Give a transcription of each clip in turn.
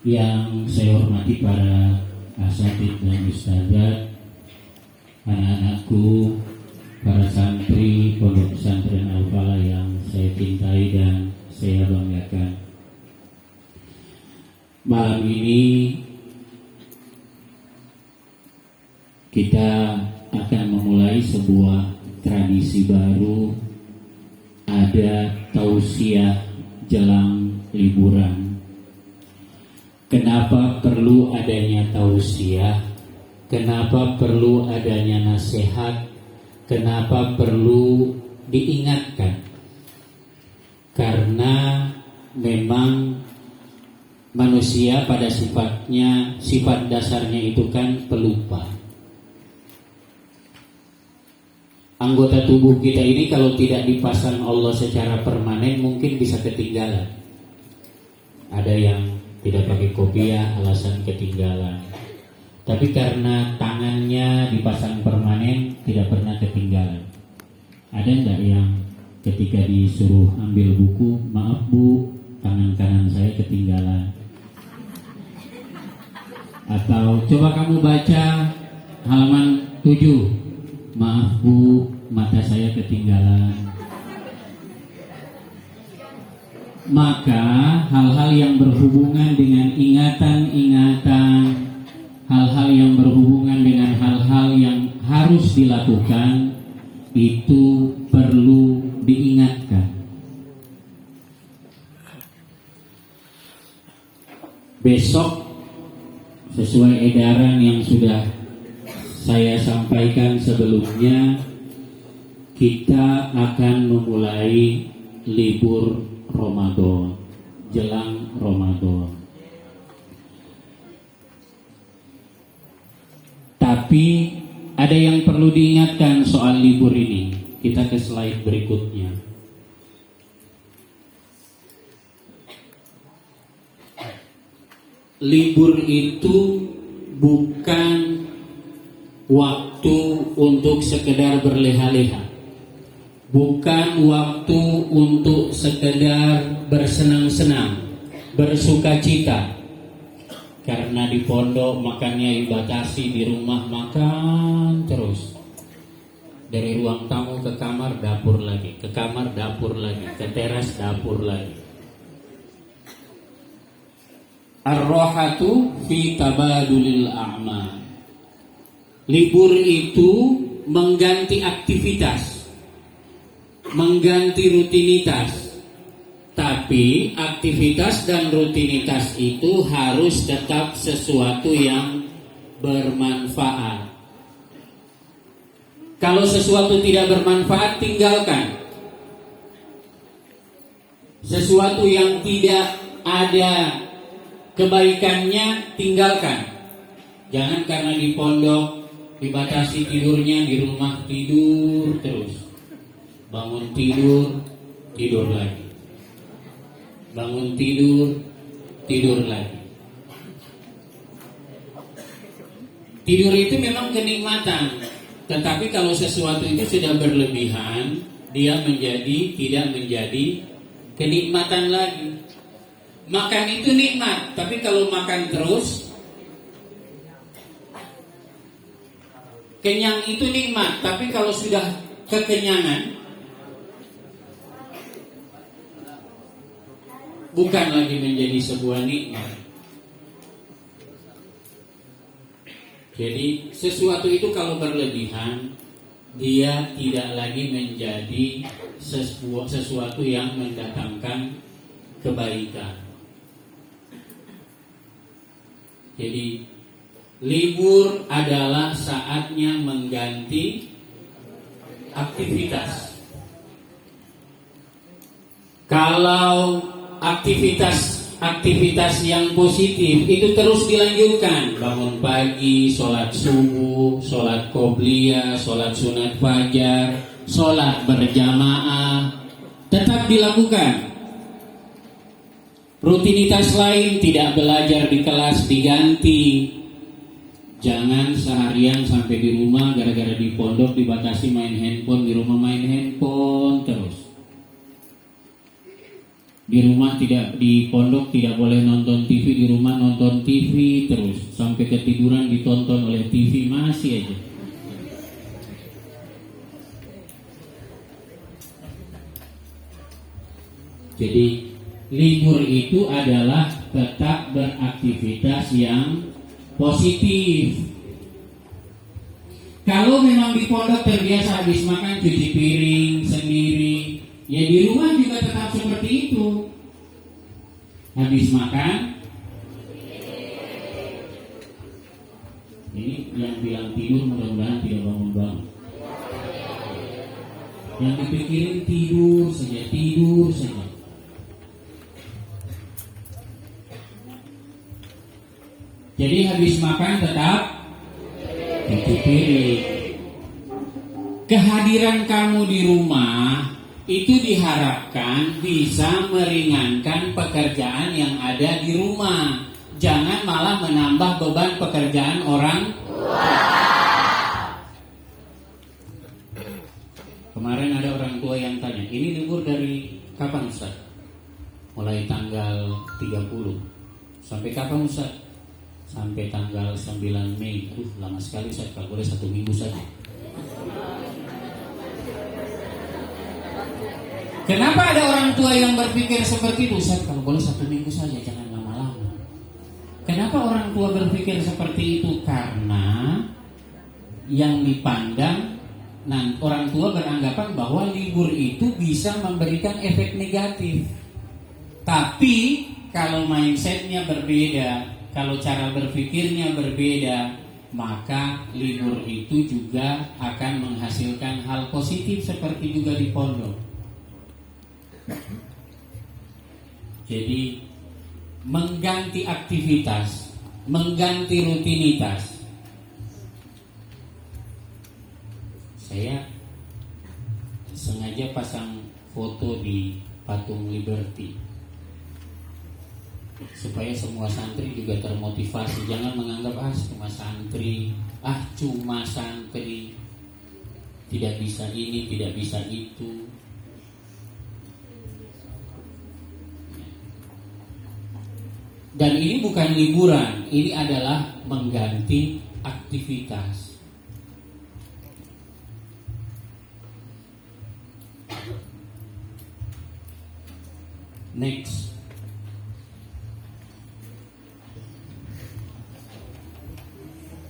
Yang saya hormati para asatidz dan ustadzat, anak-anakku, para santri Pondok Pesantren Al-Falah yang saya cintai dan saya banggakan. Malam ini kita akan memulai sebuah tradisi baru, ada tausiah jelang liburan. Kenapa perlu adanya tausiah? Kenapa perlu adanya nasihat? Kenapa perlu diingatkan? Karena memang manusia pada sifatnya, sifat dasarnya itu kan pelupa. Anggota tubuh kita ini kalau tidak dipasang Allah secara permanen mungkin bisa ketinggalan. Ada yang tidak pakai kopiah, alasan ketinggalan. Tapi karena tangannya dipasang permanen, tidak pernah ketinggalan. Ada enggak yang ketika disuruh ambil buku, maaf bu, tangan kanan saya ketinggalan. Atau coba kamu baca halaman 7, maaf bu, mata saya ketinggalan. Maka hal-hal yang berhubungan dengan ingatan-ingatan, hal-hal yang berhubungan dengan hal-hal yang harus dilakukan, itu perlu diingatkan. Besok sesuai edaran yang sudah saya sampaikan sebelumnya, kita akan memulai libur Ramadan, jelang Ramadan. Tapi ada yang perlu diingatkan soal libur ini. Kita ke slide berikutnya. Libur itu bukan waktu untuk sekedar berleha-leha, bukan waktu untuk sekedar bersenang-senang, bersukacita. Karena di pondok makannya dibatasi, di rumah makan terus. Dari ruang tamu ke kamar, dapur lagi, ke kamar, dapur lagi, ke teras, dapur lagi. Ar-rahatu fi tabadulil a'mal. Libur itu mengganti aktivitas, mengganti rutinitas. Tapi aktivitas dan rutinitas itu harus tetap sesuatu yang bermanfaat. Kalau sesuatu tidak bermanfaat, tinggalkan. Sesuatu yang tidak ada kebaikannya, tinggalkan. Jangan karena di pondok dibatasi tidurnya, di rumah tidur terus. Bangun tidur, tidur lagi. Bangun tidur, tidur lagi. Tidur itu memang kenikmatan, tetapi kalau sesuatu itu sudah berlebihan, dia tidak menjadi kenikmatan lagi. Makan itu nikmat, tapi kalau makan terus, kenyang itu nikmat, tapi kalau sudah kekenyangan, bukan lagi menjadi sebuah nikmat. Jadi sesuatu itu kalau berlebihan, dia tidak lagi menjadi sesuatu yang mendatangkan kebaikan. Jadi libur adalah saatnya mengganti aktivitas. Kalau aktivitas yang positif itu terus dilanjutkan, bangun pagi, sholat subuh, sholat qobliyah, sholat sunat fajar, sholat berjamaah, tetap dilakukan. Rutinitas lain, tidak belajar di kelas, diganti. Jangan seharian sampai di rumah gara-gara di pondok dibatasi main handphone, di rumah main handphone terus. Di rumah tidak, di pondok tidak boleh nonton TV TV di rumah, nonton TV terus sampai ketiduran ditonton oleh TV masih aja. Jadi libur itu adalah tetap beraktivitas yang positif. Kalau memang di pondok terbiasa habis makan cuci piring sendiri, ya di rumah juga tetap seperti itu. Habis makan, ini yang bilang tidur mudah-mudahan tidak bangun-bangun. Yang dipikirin tidur saja, tidur saja. Jadi habis makan tetap cuci piring. Kehadiran kamu di rumah itu diharapkan bisa meringankan pekerjaan yang ada di rumah. Jangan malah menambah beban pekerjaan orang tua. Kemarin ada orang tua yang tanya, ini libur dari kapan Ustaz? Mulai tanggal 30. Sampai kapan Ustaz? Sampai tanggal 9 Mei. Lama sekali Ustaz, kalau boleh 1 minggu saja. Kenapa ada orang tua yang berpikir seperti itu? Ustaz, kalau boleh 1 minggu saja, jangan lama-lama. Kenapa orang tua berpikir seperti itu? Karena yang dipandang, orang tua beranggapan bahwa libur itu bisa memberikan efek negatif. Tapi kalau mindsetnya berbeda, kalau cara berpikirnya berbeda, maka libur itu juga akan menghasilkan hal positif seperti juga di pondok. Jadi mengganti aktivitas, mengganti rutinitas. Saya sengaja pasang foto di patung Liberty supaya semua santri juga termotivasi. Jangan menganggap cuma santri, cuma santri, tidak bisa ini, tidak bisa itu. Dan ini bukan liburan, ini adalah mengganti aktivitas. Next.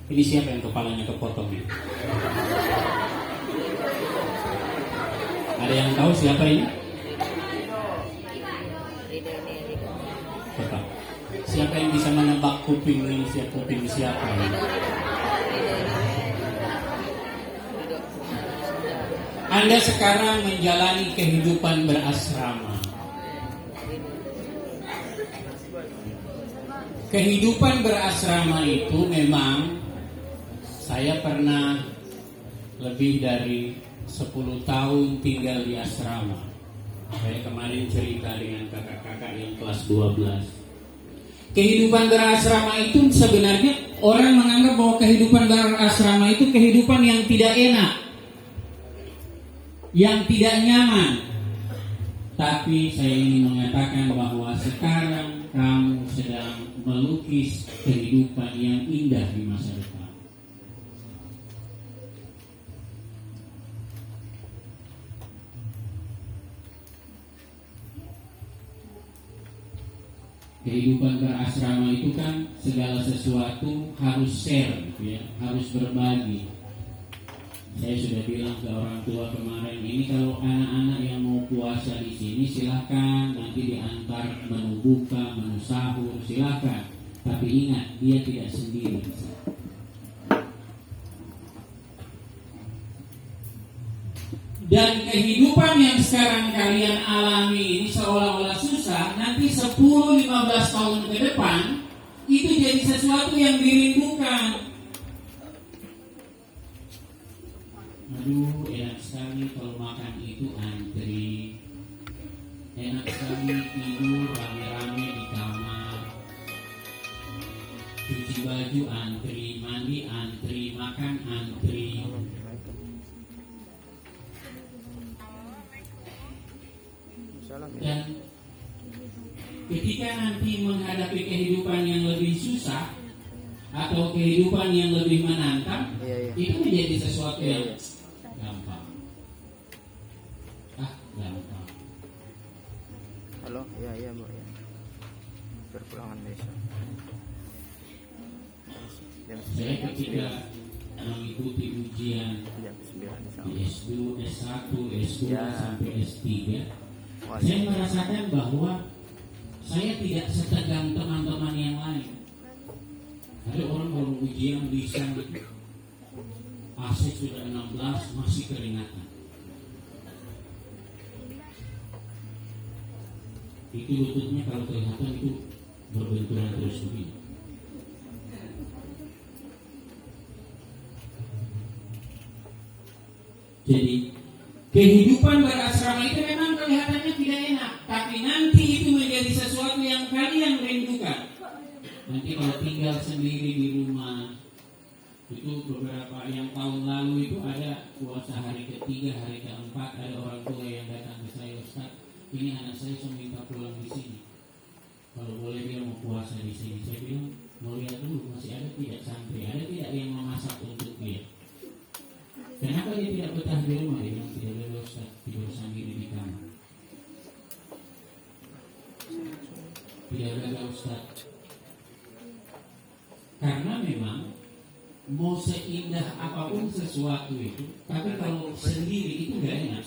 Ini siapa yang kepalanya kepotong ya? Ada yang tahu siapa ini? Bapak. Siapa yang bisa menebak kuping ini? Kuping siapa ini? Anda sekarang menjalani kehidupan berasrama. Kehidupan berasrama itu memang, saya pernah lebih dari 10 tahun tinggal di asrama. Saya kemarin cerita dengan kakak-kakak yang kelas 12. Kehidupan berasrama itu sebenarnya orang menganggap bahwa kehidupan berasrama itu kehidupan yang tidak enak, yang tidak nyaman. Tapi saya ingin mengatakan bahwa sekarang kamu sedang melukis kehidupan yang indah di masa depan. Kehidupan berasrama itu kan segala sesuatu harus share, gitu ya, harus berbagi. Saya sudah bilang ke orang tua kemarin, ini kalau anak-anak yang mau puasa di sini silahkan, nanti diantar menu buka, menu sahur, silahkan. Tapi ingat, dia tidak sendiri. Dan kehidupan yang sekarang kalian alami ini seolah-olah susah, nanti 10-15 tahun ke depan itu jadi sesuatu yang dirindukan. Aduh, enak sekali kalau makan itu antri. Enak sekali tidur rame-rame di kamar. Cuci baju antri, mandi antri, makan antri. Dan ketika nanti menghadapi kehidupan atau kehidupan yang lebih menantang, Iya. itu menjadi sesuatu yang Iya. gampang. Gampang. Halo, iya Bu ya. Perpulangan besok. Saya ketika mengikuti ujian Jam 9 di S2, S1, S2 Ya. sampai S3, Wah, saya merasakan bahwa saya tidak setegang teman-teman yang lain. Ada orang baru ujian bisa AC sudah 16 masih keringatan. Itu lututnya kalau kelihatan itu berbenturan terus begini. Jadi kehidupan berasrama itu memang kelihatannya tidak enak, tapi nanti itu menjadi sesuatu yang kalian rindukan. Nanti kalau tinggal sendiri di rumah, itu beberapa yang tahun lalu itu ada puasa hari ketiga, hari keempat, ada orang tua yang datang ke saya, Ustaz, ini anak saya minta pulang di sini. Kalau boleh dia mau puasa di sini. Saya bilang mau lihat dulu masih ada tidak santri, ada tidak yang memasak untuk dia. Kenapa dia tidak betah di rumah? Dia bilang tidak boleh Ustaz, tidur sendiri di kamar. Tidak ada Ustaz. Karena memang mau seindah apapun sesuatu itu, tapi kalau sendiri itu gak enak.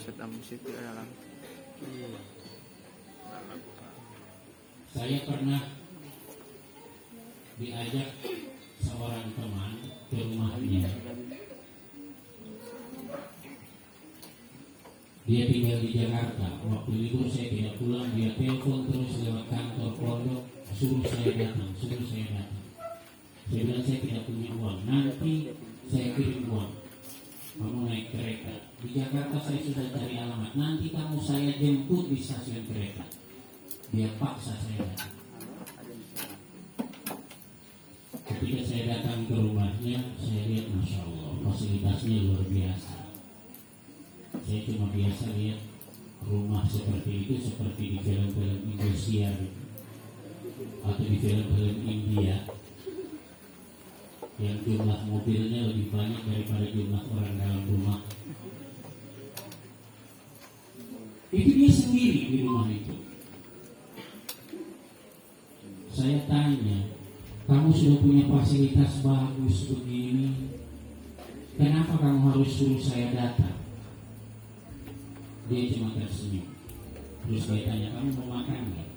Saya pernah diajak seorang teman ke rumahnya. Dia tinggal di Jakarta. Waktu libur saya tidak pulang, dia telepon terus lewat kantor pondok, suruh saya datang. Saya bilang saya tidak punya uang, nanti saya kirim uang. Kamu naik kereta. Di Jakarta saya sudah cari alamat, nanti kamu saya jemput di stasiun kereta. Dia paksa saya datang. Ketika saya datang ke rumahnya, saya lihat Masya Allah, fasilitasnya luar biasa. Saya cuma biasa lihat rumah seperti itu seperti di film-film Indonesia gitu, atau di film-film India yang jumlah mobilnya lebih banyak daripada jumlah orang dalam rumah. Itu dia sendiri di rumah itu. Saya tanya, kamu sudah punya fasilitas bagus begini, kenapa kamu harus suruh saya datang? Dia cuma tersenyum. Terus saya tanya, kamu mau makan nggak?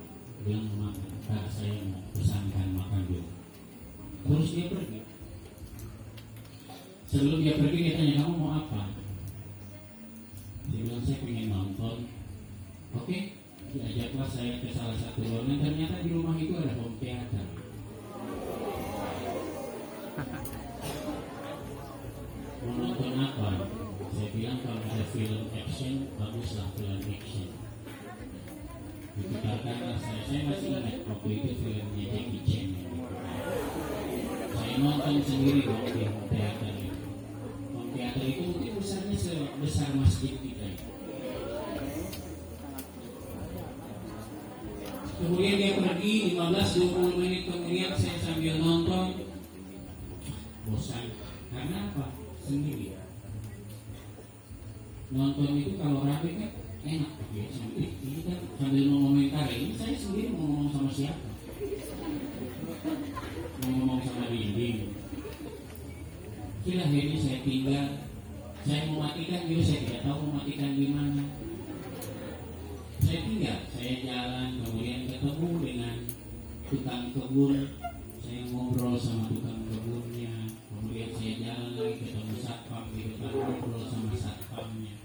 Dia mau makan. Kak, saya mau pesankan makan dulu. Terus dia pergi. Sebelum dia pergi, dia tanya, kamu mau apa? Dia bilang, saya pengen nonton. Oke, diajaklah saya ke salah satu ruangan. Ternyata di rumah itu ada home theater. Mau nonton apa? Saya bilang kalau ada film action, baguslah film action. Diputarkanlah saya masih ingat waktu itu filmnya Jackie Chan. Saya nonton sendiri dong di home theater itu. Home theater itu mungkin besarnya sebesar masjid kita. Kemudian dia pergi 15-20 menit kemudian saya sambil nonton, bosan. Karena apa? Sendiri. Nonton itu kalau rame kan enak ya, ini kan sambil mengomentari, ini saya sendiri mau ngomong sama siapa, mau ngomong sama dinding. Sudah ini saya tinggal, saya mau matikan juga saya tidak tahu mau matikan di mana. Saya tinggal, saya jalan, kemudian ketemu dengan tukang kebun, saya ngobrol sama tukang kebunnya, kemudian saya jalan lagi ketemu satpam di depan, ngobrol sama satpamnya.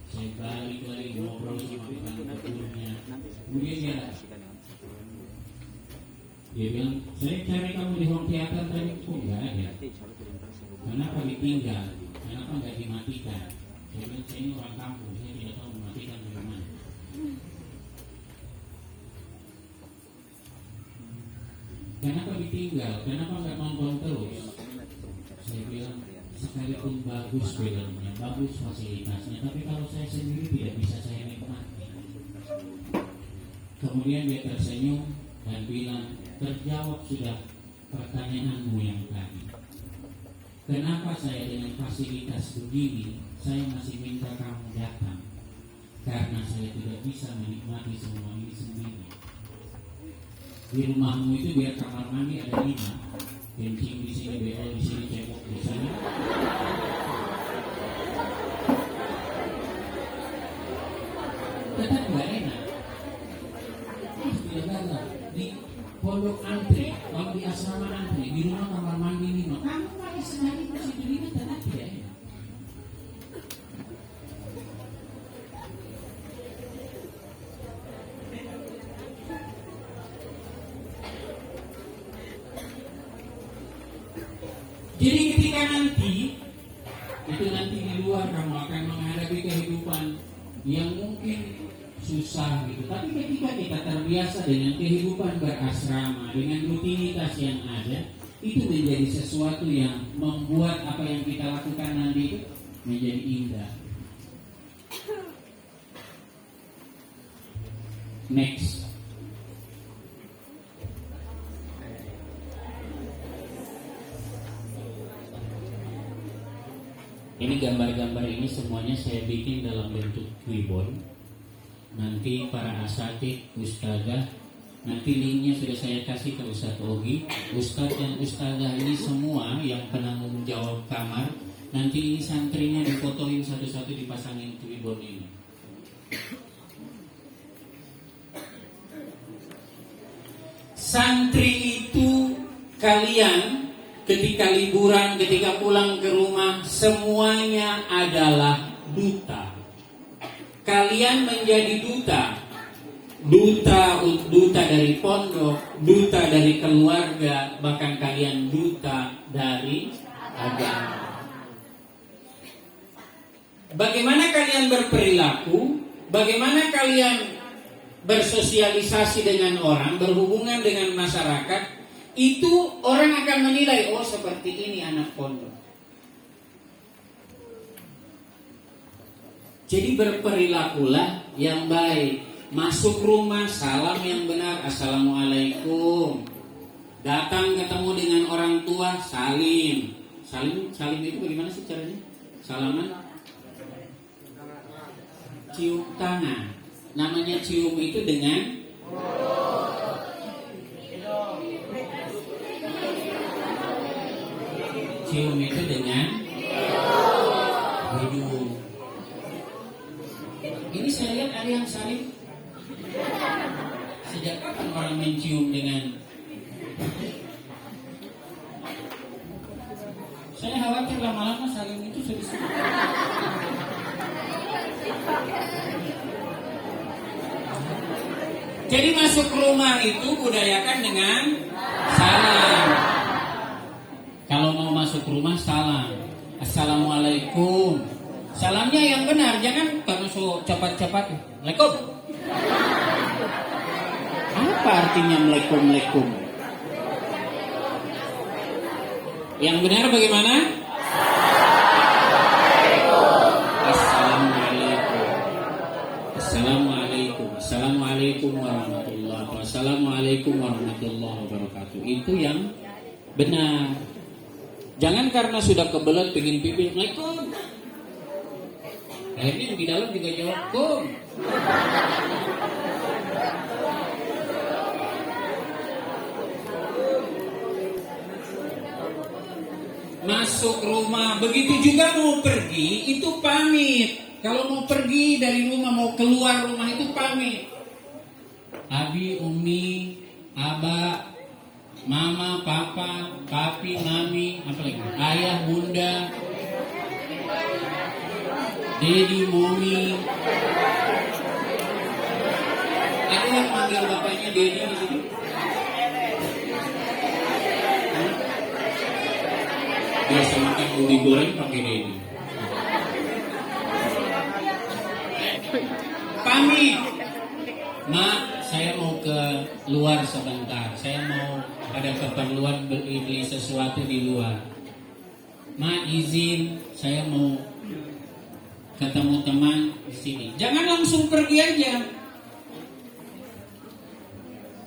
Saya balik lagi ngobrol sama tukang kebunnya. Kemudian dia bilang, saya cari kamu di home theater tadi, kok nggak ada? Kenapa ditinggal? Kenapa nggak dimatikan? Saya bilang, saya ini orang kampung, saya tidak tahu mematikan di mana. Kenapa ditinggal? Kenapa nggak nonton terus? Saya bilang, sekalipun bagus filmnya, bagus fasilitasnya, tapi kalau saya sendiri tidak bisa saya nikmati. Kemudian dia tersenyum, dan bilang, terjawab sudah pertanyaanmu yang tadi. Kenapa saya dengan fasilitas begini, saya masih minta kamu datang? Karena saya tidak bisa menikmati semua ini sendiri. Di rumahmu itu biar kamar mandi ada 5, kencing di sini, BO di sini, cebok di sana. Tetap nggak enak. Tidak di pondok antri, kalau di asrama antri, di rumah kamar mandi 5. Kamu pakai sehari masih dirinya tetap tidak enak. Jadi ketika nanti di luar kamu akan menghadapi kehidupan yang mungkin susah gitu. Tapi ketika kita terbiasa dengan kehidupan berasrama, dengan rutinitas yang ada, itu menjadi sesuatu yang membuat apa yang kita lakukan nanti itu menjadi indah. Next. Ini gambar-gambar ini semuanya saya bikin dalam bentuk ribbon. Nanti para asatid, ustazah, nanti linknya sudah saya kasih ke Ustadz Ogi. Ustadz dan ustazah ini semua yang penanggung jawab kamar, nanti ini santrinya difotoin satu-satu, dipasangin ribbon ini. Santri itu kalian ketika liburan, ketika pulang ke rumah, semuanya adalah duta. Kalian menjadi duta. Duta dari pondok, duta dari keluarga, bahkan kalian duta dari agama. Bagaimana kalian berperilaku, bagaimana kalian bersosialisasi dengan orang, berhubungan dengan masyarakat, itu orang akan menilai, oh seperti ini anak pondok. Jadi berperilakulah yang baik. Masuk rumah, salam yang benar, assalamualaikum. Datang ketemu dengan orang tua, salim. Salim itu bagaimana sih caranya? Salaman? Cium tangan. Namanya cium itu dengan cium itu dengan hidung. Ini saya lihat ada yang saling. Sejak kapan orang mencium dengan? Saya khawatir lama-lama saling itu sudah. Jadi masuk rumah itu budayakan dengan salam. Kalau mau masuk rumah salam, assalamualaikum. Salamnya yang benar, jangan karena so cepat-cepat. Assalamualaikum. Apa artinya Assalamualaikum? Yang benar bagaimana? Assalamualaikum. Assalamualaikum. Assalamualaikum warahmatullahi wabarakatuh. Assalamualaikum warahmatullahi wabarakatuh. Itu yang benar. Jangan karena sudah kebelet pengen pipi, Assalamualaikum. Akhirnya yang di dalam juga jawab, Kum. Masuk rumah, begitu juga mau pergi, itu pamit. Kalau mau pergi dari rumah, mau keluar rumah itu pamit. Abi, Umi, Aba, Mama, Papa, Papi, Mami, apa lagi? Ayah, Bunda, Dedi, Momi. Ada yang manggil bapaknya Dedi di sini? Biasa makan ubi goreng pakai Dedi. Pamit. Mak, saya mau ke luar sebentar. Saya mau ada keperluan beli sesuatu di luar. Mak, izin, saya mau ketemu teman di sini. Jangan langsung pergi aja.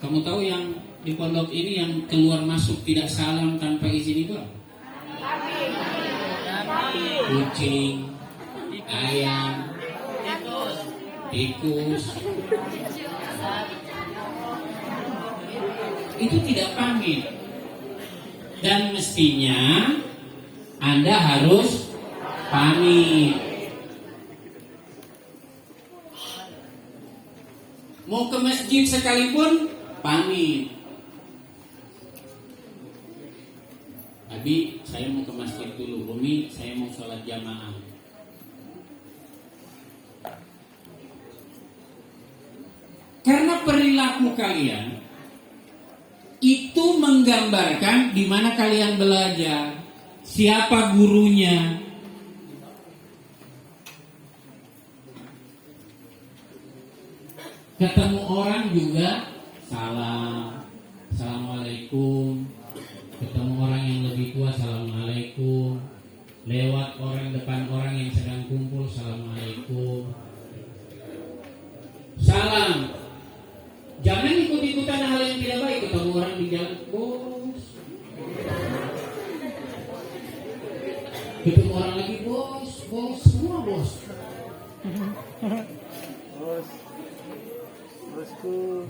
Kamu tahu yang di pondok ini yang keluar masuk tidak salam tanpa izin itu apa? Kucing, ayam, tikus. Itu tidak pamit. Dan mestinya Anda harus pamit. Mau ke masjid sekalipun pamit. Abi, saya mau ke masjid dulu. Umi, saya mau sholat jamaah. Karena perilaku kalian itu menggambarkan di mana kalian belajar, siapa gurunya. Ketemu orang juga salam, assalamualaikum. Ketemu orang yang lebih tua, assalamualaikum. Lewat orang depan orang yang sedang kumpul, assalamualaikum. Salam. Jangan ikut-ikutan hal yang tidak baik. Ketemu orang di jalan, bos. Ketemu orang lagi, bos, semua bos. Bosku.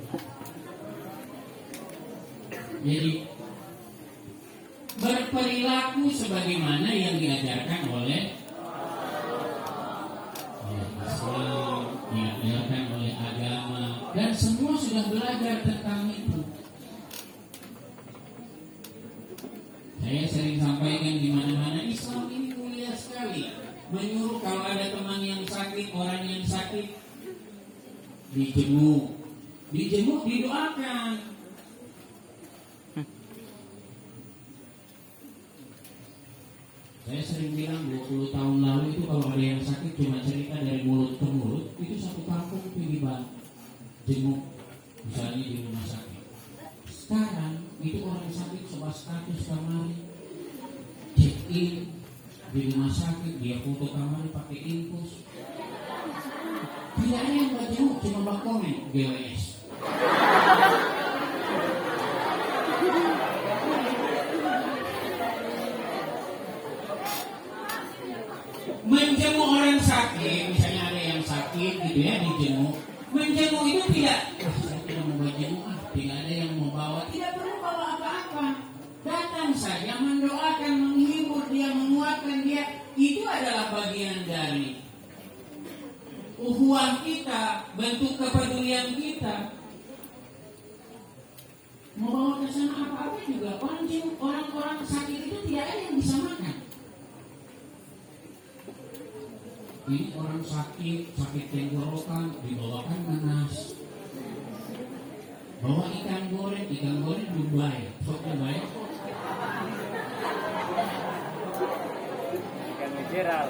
Jadi berperilaku sebagaimana yang diajarkan oleh Islam, diajarkan oleh agama, dan semua sudah belajar tentang itu. Saya sering sampaikan di mana-mana, Islam ini mulia sekali. Menyuruh kalau ada teman yang sakit, orang yang sakit, dijenguk, didoakan. Saya sering bilang 20 tahun lalu itu kalau ada yang sakit cuma cerita dari mulut ke mulut, itu satu kampung pilih jenguk, misalnya di rumah sakit. Sekarang itu orang sakit coba status kamar, check in di rumah sakit, dia foto kamar pakai infus. Tidak ada yang jenguk, cuma komen GWS. Menjenguk orang sakit, misalnya ada yang sakit gitu ya, dijenguk. Menjenguk itu tidak, saya tidak mau jenguk, tidak ada yang mau bawa, tidak perlu bawa apa-apa. Datang saja mendoakan, menghibur dia, menguatkan dia. Itu adalah bagian dari ukhuwah kita, bentuk kepedulian kita. Mau bawa ke sana apa-apa juga, orang sakit itu tidak ada yang bisa makan. Ini orang sakit tenggorokan, dibawakan nanas. Bawa ikan goreng belum bayar. Soknya bayar. Ikan mineral.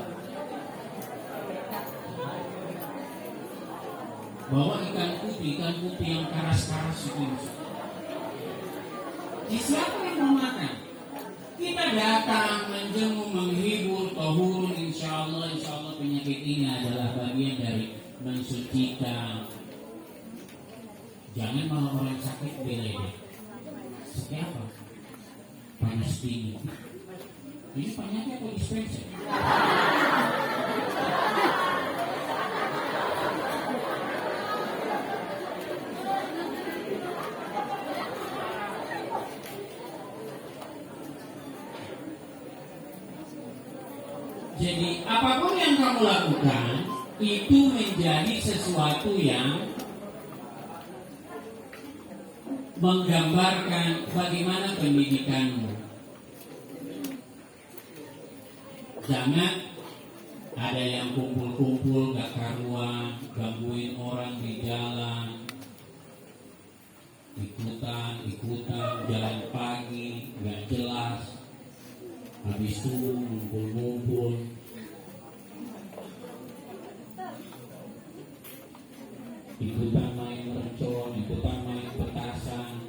Bawa ikan putih yang karas-karas itu. Siapa yang mau makan? Kita datang menjenguk, menghibur, tahurun, insya Allah penyakit ini adalah bagian dari mensucikan. Jangan malah orang sakit bela-bela. Siapa? Panas dingin. Ini penyakit atau dispenser? Jadi apapun yang kamu lakukan itu menjadi sesuatu yang menggambarkan bagaimana pendidikanmu. Jangan ada yang kumpul-kumpul gak karuan, gangguin orang di jalan, ikutan, jalan pagi, gak jelas. Habis itu ngumpul-ngumpul. Ikutan main mercon, ikutan main petasan.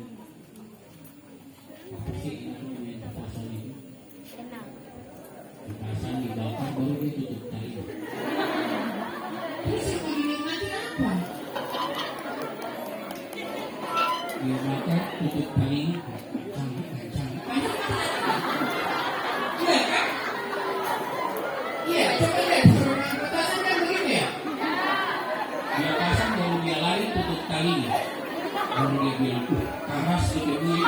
Apa sih main petasan ini? Petasan dibakar baru ditutup tali. Terus yang dinikmati apa? maka tutup telinga. Canggih. Iya kan? Iya, coba lihat orang petasan kan begitu ya. Dia pasang baru dia lari tutup telinga. Baru dia bilang, keras itu bunyi.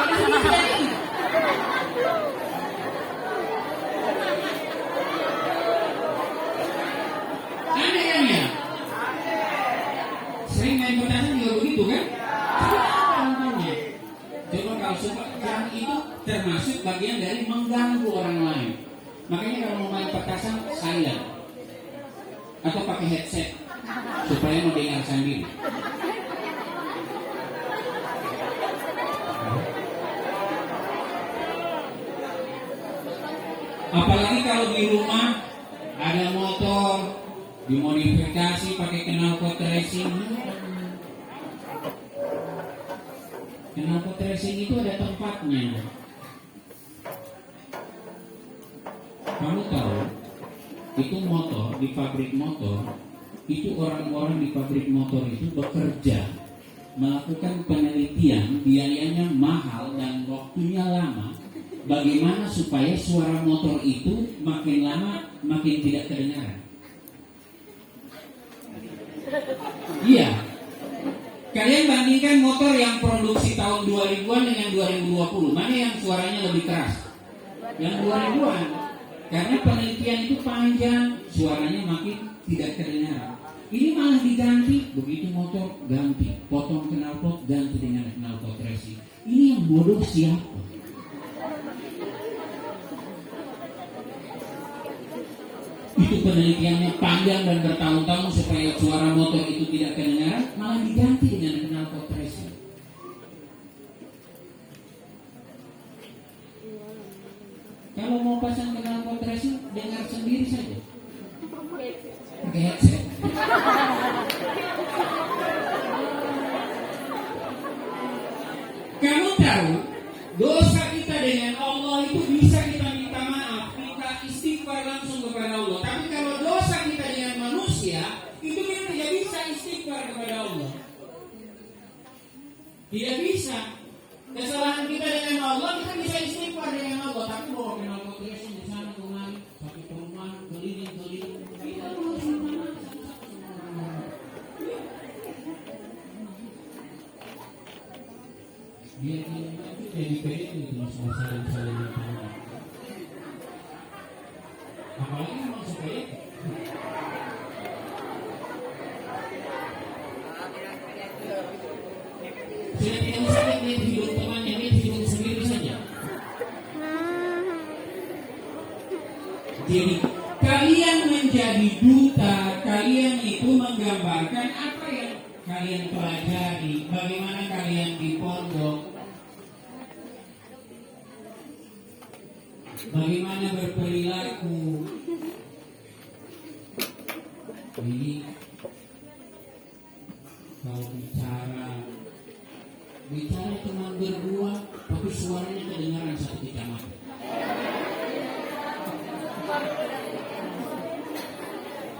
Aneh kan ya? Sering main petasan juga begitu kan? Contohnya, coba kalau sekarang itu termasuk bagian dari mengganggu orang lain. Makanya kalau mau main petasan silent atau pakai headset supaya mendengar sendiri. Apalagi kalau di rumah ada motor dimodifikasi pakai knalpot racing. Knalpot racing itu ada tempatnya. Kamu tahu, itu motor di pabrik motor, itu orang-orang di pabrik motor itu bekerja melakukan penelitian, biayanya mahal dan waktunya lama. Bagaimana supaya suara motor itu makin lama makin tidak terdengar? Iya. Kalian bandingkan motor yang produksi tahun 2000-an dengan 2020, mana yang suaranya lebih keras? Yang 2000-an. Karena penelitian itu panjang, suaranya makin tidak terdengar. Ini malah diganti, begitu motor ganti, potong knalpot ganti dengan knalpot racing. Ini yang bodoh siapa? Itu penelitiannya panjang dan bertahun-tahun supaya suara motor itu tidak kedengaran, malah diganti dengan knalpot racing. Kalau mau pasang knalpot racing, dengar sendiri saja. Pakai headset. Kamu tahu, dosa kita dengan Allah itu bisa kita minta maaf, kita istighfar langsung kepada Allah. Tapi kalau dosa kita dengan manusia, itu kita tidak bisa istighfar kepada Allah. Tidak bisa. Kesalahan kita dengan Allah, kita bisa istighfar dengan Allah. Tapi bawa knalpot racing di sana kemari, pakai perumahan, keliling. Dia itu jadi pede itu masa-masa dan saling bertanya. Apalagi memang supaya sudah tidak usah lihat hidup temannya, lihat hidup sendiri saja. Jadi kalian menjadi duta, kalian itu menggambarkan apa yang kalian pelajari, bagaimana kalian di pondok, bagaimana berperilaku. Ini kalau bicara cuma berdua, tapi suaranya kedengaran satu kecamatan.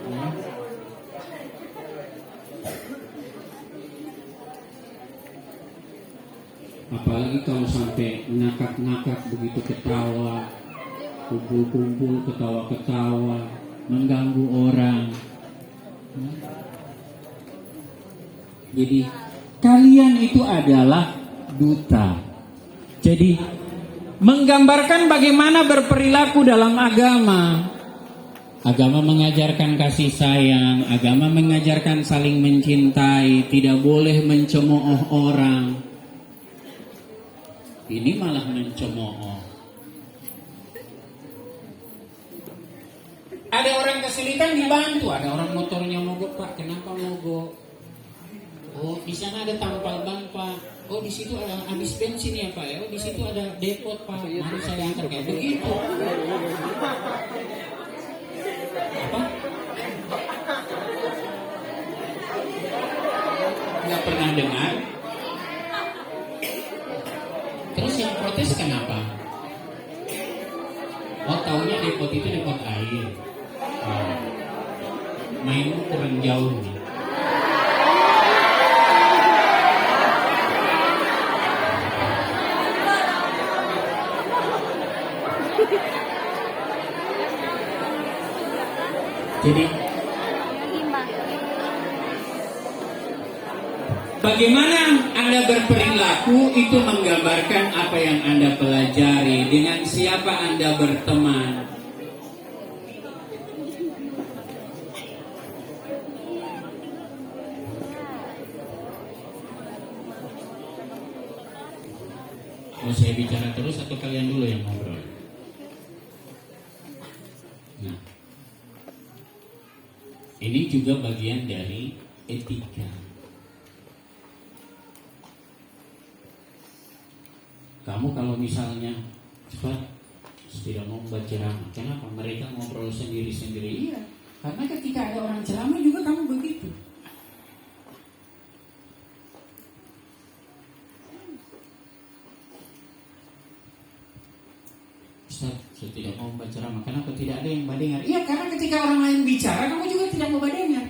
Ya. Apalagi kalau sampai ngakak-ngakak begitu, ketawa, kumpul-kumpul, ketawa-ketawa, mengganggu orang. Jadi kalian itu adalah duta. Jadi menggambarkan bagaimana berperilaku dalam agama. Agama mengajarkan kasih sayang, agama mengajarkan saling mencintai, tidak boleh mencemooh orang. Ini malah mencemooh. Ada orang kesulitan dibantu, ada orang motornya mogok, Pak, kenapa mogok? Oh, di sana ada tampal ban, Pak. Oh, di situ ada habis bensin ya, Pak. Oh, di situ ada depot, Pak. Mari saya antar, kayak begitu. Apa? Nggak pernah dengar. Terus yang protes kenapa? Oh, taunya depot itu depot air. Oh. Mainmu kurang jauh nih. Jadi bagaimana Anda berperilaku itu menggambarkan apa yang Anda pelajari, dengan siapa Anda berteman. Mau saya bicara terus atau kalian dulu yang ngobrol? Nah, ini juga bagian dari etika. Kamu kalau misalnya cepat tidak mau membaca ceramah, kenapa? Mereka ngobrol sendiri-sendiri. Iya, karena ketika ada orang ceramah juga kamu begitu. Ustaz, saya tidak mau membaca ceramah. Kenapa? Tidak ada yang mendengar. Iya, karena ketika orang lain bicara, kamu juga tidak mau mendengar.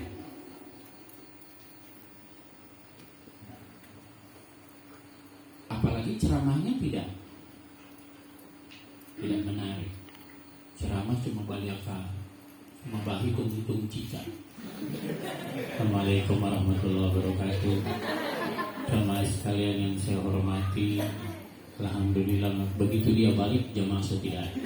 Apalagi ceramahnya tidak menarik. Ceramah cuma baliaka, cuma bahi kuntung cika. Assalamualaikum warahmatullahi wabarakatuh. Jamaah sekalian yang saya hormati, alhamdulillah, begitu dia balik jamaah tidak ada.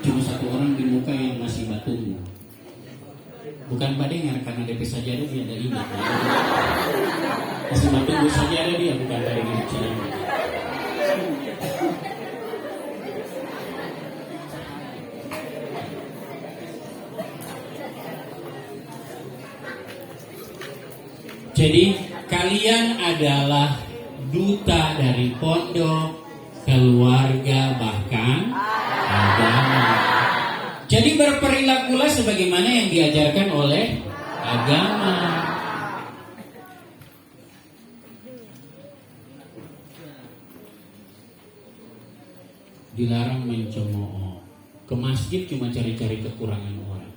Cuma satu orang di muka yang masih batungu. Bukan badengar karena DP sajadah dia ada ingat. Masih batungu sajadah dia, bukan badengar ceramah. Jadi kalian adalah duta dari pondok, keluarga, bahkan agama. Jadi berperilakulah sebagaimana yang diajarkan oleh agama. Dilarang mencemooh. Ke masjid cuma cari-cari kekurangan orang.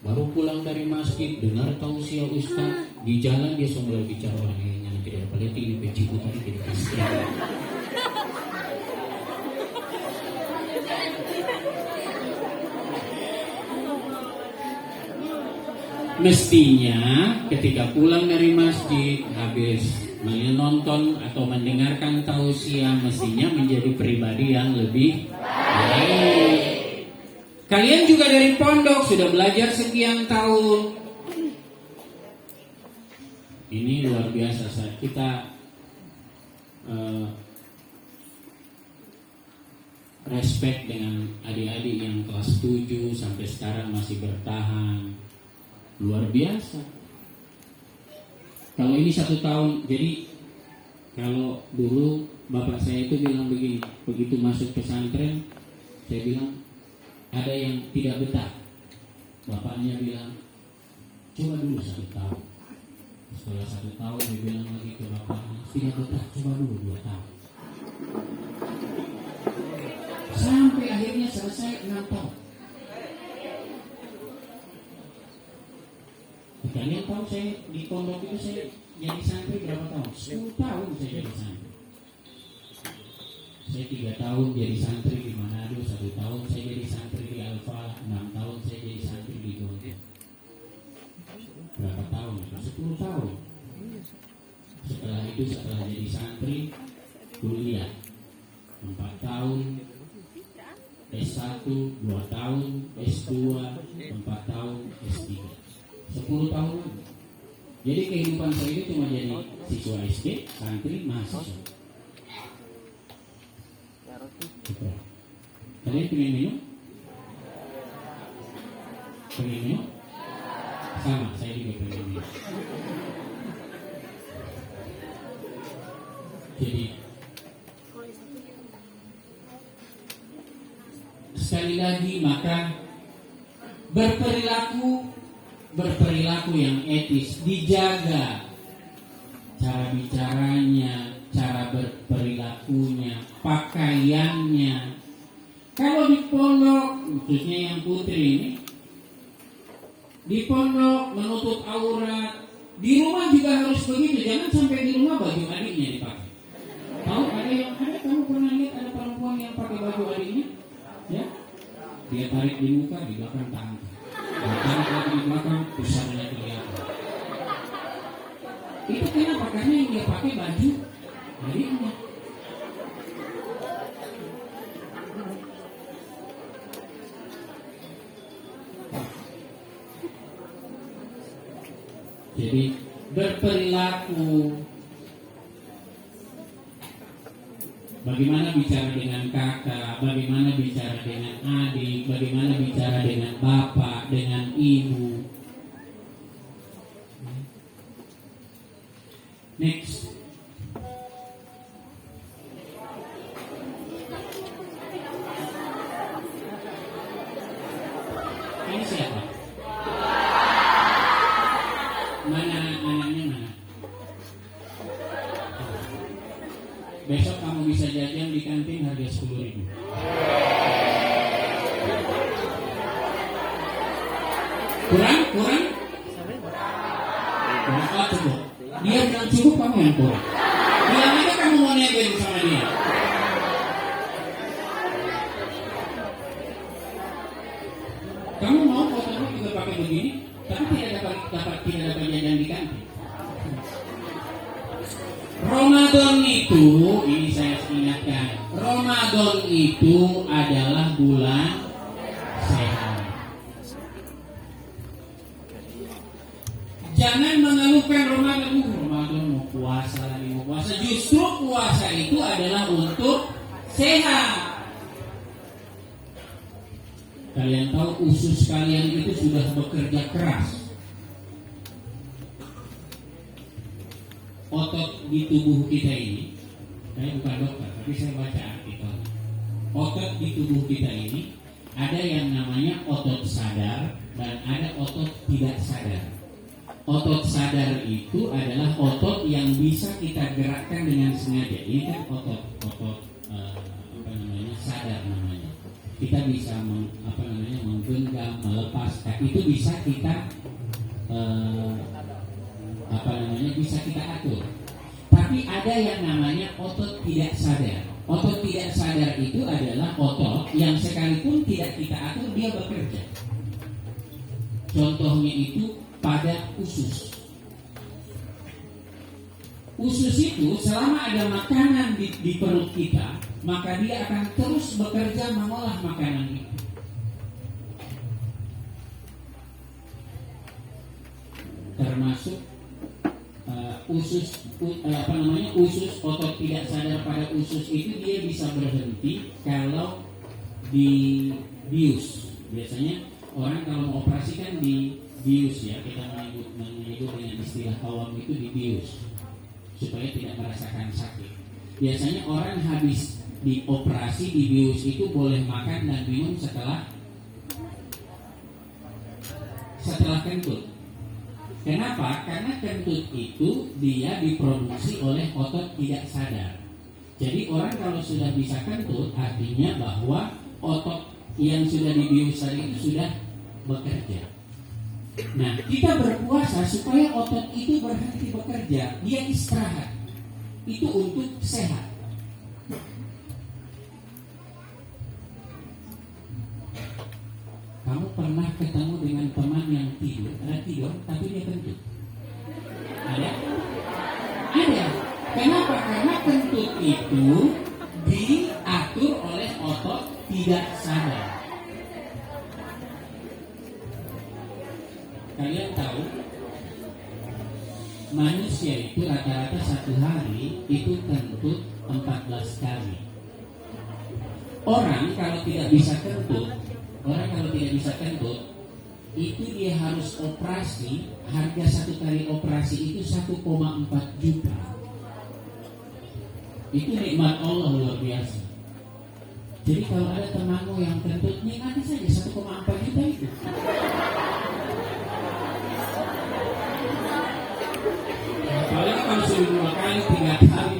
Baru pulang dari masjid, dengar tausiah ustaz, di jalan dia mulai bicara orang yang tidak politik di peci putih di Kristen. Mestinya ketika pulang dari masjid, habis menonton atau mendengarkan tausiah, mestinya menjadi pribadi yang lebih baik. Kalian juga dari pondok sudah belajar sekian tahun. Ini luar biasa saat kita respect dengan adik-adik yang kelas 7 sampai sekarang masih bertahan. Luar biasa. Kalau ini 1 tahun, jadi kalau dulu bapak saya itu bilang begini, begitu masuk pesantren, saya bilang ada yang tidak betah. Bapaknya bilang, coba dulu 1 tahun. Setelah 1 tahun dia bilang lagi ke bapaknya, tidak betah, coba dulu 2 tahun. Sampai akhirnya selesai 6 tahun. Kalian tahu saya di pondok itu saya jadi santri berapa tahun? 10 tahun saya jadi santri. Saya 3 tahun jadi santri di Manado, 1 tahun saya jadi santri di Alfa, 6 tahun saya jadi santri di Gonti. Berapa tahun? 10 tahun. Setelah itu setelah jadi santri, kuliah 4 tahun, S1, 2 tahun, S2, 4 tahun, S3. 10 tahun. Jadi kehidupan saya itu cuma jadi siswa SD, santri, mahasiswa. Kalian pengen minum? Pengen minum? Sama, saya juga pengen minum. Jadi sekali lagi, maka berperilaku yang etis, dijaga cara bicaranya, cara berperilakunya, pakaiannya. Kalau di pondok, khususnya yang putri ini, di pondok menutup aurat, di rumah juga harus begitu. Jangan sampai di rumah baju adiknya dipakai. Tahu ada kamu pernah lihat ada perempuan yang pakai baju adiknya? Ya, dia tarik di muka, di belakang tangan. Dia tarik lagi di belakang, pusarnya kelihatan. Itu kenapa? Karena yang dia pakai baju miliknya. Jadi berperilaku, bagaimana bicara dengan kakak, bagaimana bicara dengan adik, bagaimana bicara dengan bapak, dengan ibu. Next. Ini siapa? Mana anaknya mana? Besok kamu bisa jajan di kantin harga 10.000. Kurang? Oh, cukup. Dia bilang cukup, kamu yang kurang. Bilang aja kamu mau nebeng sama dia. Kamu mau fotonya juga pakai begini, tapi tidak dapat jajan di kantin. Ramadan itu, ini saya ingatkan, Ramadan itu adalah bulan sehat. Jangan mengeluhkan Ramadan mau puasa lagi mau puasa. Justru puasa itu adalah untuk sehat. Kalian tahu usus kalian itu sudah bekerja keras. Otot di tubuh kita ini, saya bukan dokter, tapi saya baca artikel. Otot di tubuh kita ini ada yang namanya otot sadar dan ada otot tidak sadar. Otot sadar itu adalah otot yang bisa kita gerakkan dengan sengaja. Ini kan otot sadar namanya. Kita bisa menggenggam, melepas. Itu bisa kita bisa kita atur. Tapi ada yang namanya otot tidak sadar. Otot tidak sadar itu adalah otot yang sekalipun tidak kita atur dia bekerja. Contohnya itu pada usus. Usus itu selama ada makanan di perut kita, maka dia akan terus bekerja mengolah makanan itu. Termasuk usus otot tidak sadar pada usus itu dia bisa berhenti kalau dibius. Biasanya orang kalau mau operasi kan dibius ya, kita menyebut dengan istilah awam itu dibius supaya tidak merasakan sakit. Biasanya orang habis dioperasi dibius itu boleh makan dan minum setelah kentut. Kenapa? Karena kentut itu dia diproduksi oleh otot tidak sadar. Jadi orang kalau sudah bisa kentut artinya bahwa otot yang sudah dibius tadi itu sudah bekerja. Nah, kita berpuasa supaya otot itu berhenti bekerja, dia istirahat. Itu untuk sehat. Kamu pernah ketemu dengan teman yang tidur, tapi dia kentut? Ada? Ada. Kenapa? Karena kentut itu diatur oleh otot tidak sadar. Kalian tahu, manusia itu rata-rata satu hari itu kentut 14 kali. Orang kalau tidak bisa kentut, itu dia harus operasi. Harga satu kali operasi itu 1,4 juta. Itu nikmat Allah luar biasa. Jadi kalau ada temanmu yang kentut, nikmati saja 1,4 juta itu. Apalagi kalau sudah 2 kali, 3 kali.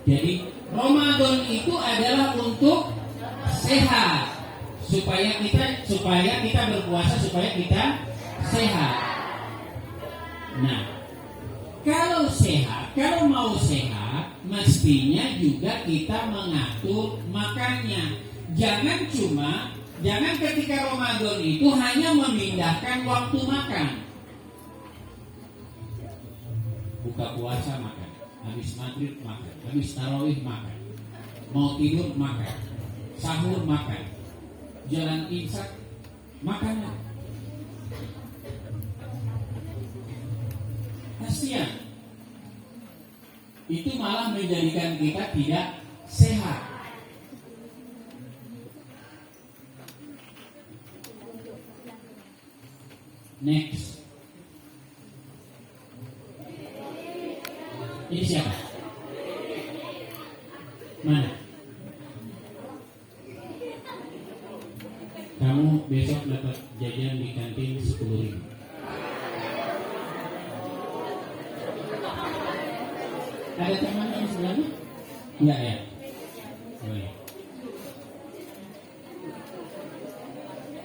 Jadi Ramadan itu adalah untuk sehat, supaya kita berpuasa supaya kita sehat. Nah, kalau sehat, kalau mau sehat, mestinya juga kita mengatur makannya. Jangan ketika Ramadan itu hanya memindahkan waktu makan. Buka puasa makan, habis maghrib makan, habis tarawih makan, mau tidur makan, sahur makan, jalan imsak makan. Kasihan. Itu malah menjadikan kita tidak sehat. Next. Ini siapa? Mana? Kamu besok dapat jajan di kantin 10.000. Ada teman yang sebelahnya? Enggak ya? Oh, ya.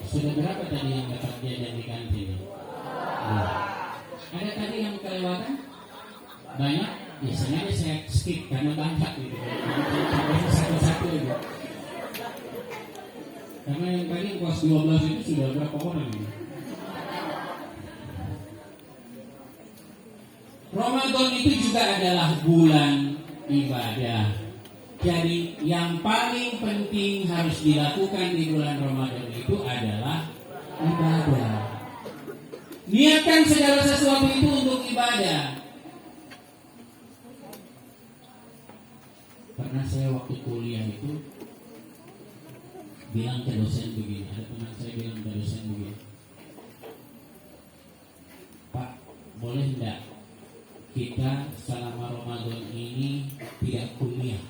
Sudah berapa tadi yang dapat jajan di kantin? Ada tadi yang kelewatan? Banyak? Ya sengaja saya skip karena banyak gitu. Satu-satu gitu. Karena yang tadi kelas 12 itu sudah berapa orang ini? Ramadan itu juga adalah bulan ibadah. Jadi yang paling penting harus dilakukan di bulan Ramadan itu adalah ibadah. Niatkan segala sesuatu itu untuk ibadah. Pernah saya waktu kuliah itu bilang ke dosen begini, ada teman saya bilang ke dosen begini, Pak, boleh enggak kita selama Ramadan ini tidak kuliah?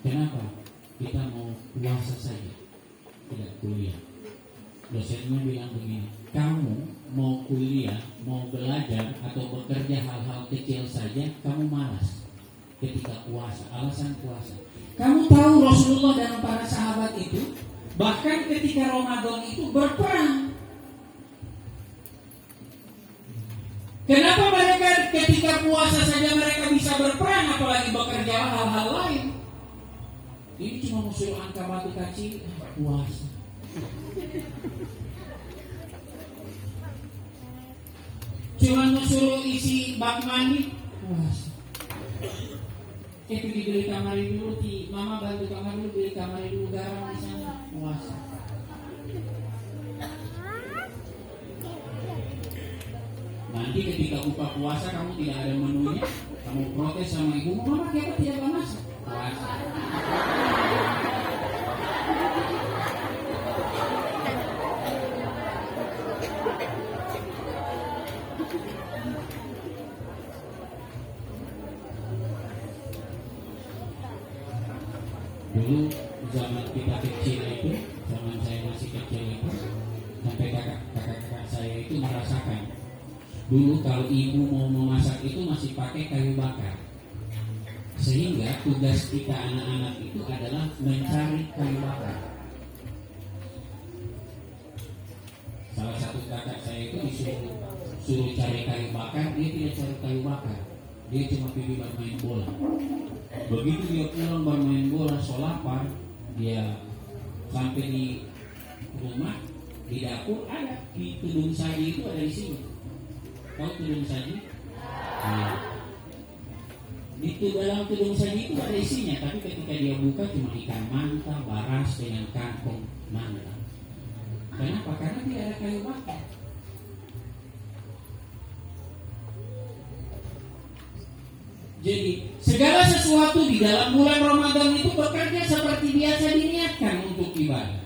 Kenapa? Kita mau puasa saja, tidak kuliah. Dosennya bilang begini, kamu mau kuliah, mau belajar atau bekerja hal-hal kecil saja, kamu malas ketika puasa. Alasan puasa. Kamu tahu Rasulullah dan para sahabat itu bahkan ketika Ramadan itu berperang. Kenapa mereka ketika puasa saja mereka bisa berperang, apalagi bekerja hal-hal lain? Ini cuma musuh angka batu kecil, puasa. Cuma suruh isi bak mandi, puasa. Pergi beli kamar dulu, mama bantu kamar dulu, beli kamar dulu, garam di sana, puasa. Nanti ketika buka puasa kamu tidak ada menunya, kamu protes sama ibu, mama kenapa tidak masak? Puasa. Dulu zaman kita kecil itu, zaman saya masih kecil itu, sampai kakak-kakak saya itu merasakan. Dulu kalau ibu mau memasak itu masih pakai kayu bakar. Sehingga tugas kita anak-anak itu adalah mencari kayu bakar. Salah satu kakak saya itu disuruh cari kayu bakar, dia tidak cari kayu bakar. Dia cuma pergi bermain bola. Begitu dia pulang bermain bola, lapar, dia sampai di rumah, di dapur ada, di tudung saji itu ada isinya. Tahu tudung saji? Nah, di dalam tudung saji itu ada isinya, tapi ketika dia buka cuma ikan manta, baras dengan kangkung manta. Kenapa? Karena tidak ada kayu bakar. Jadi segala sesuatu di dalam bulan Ramadan itu bekerja seperti biasa diniatkan untuk ibadah.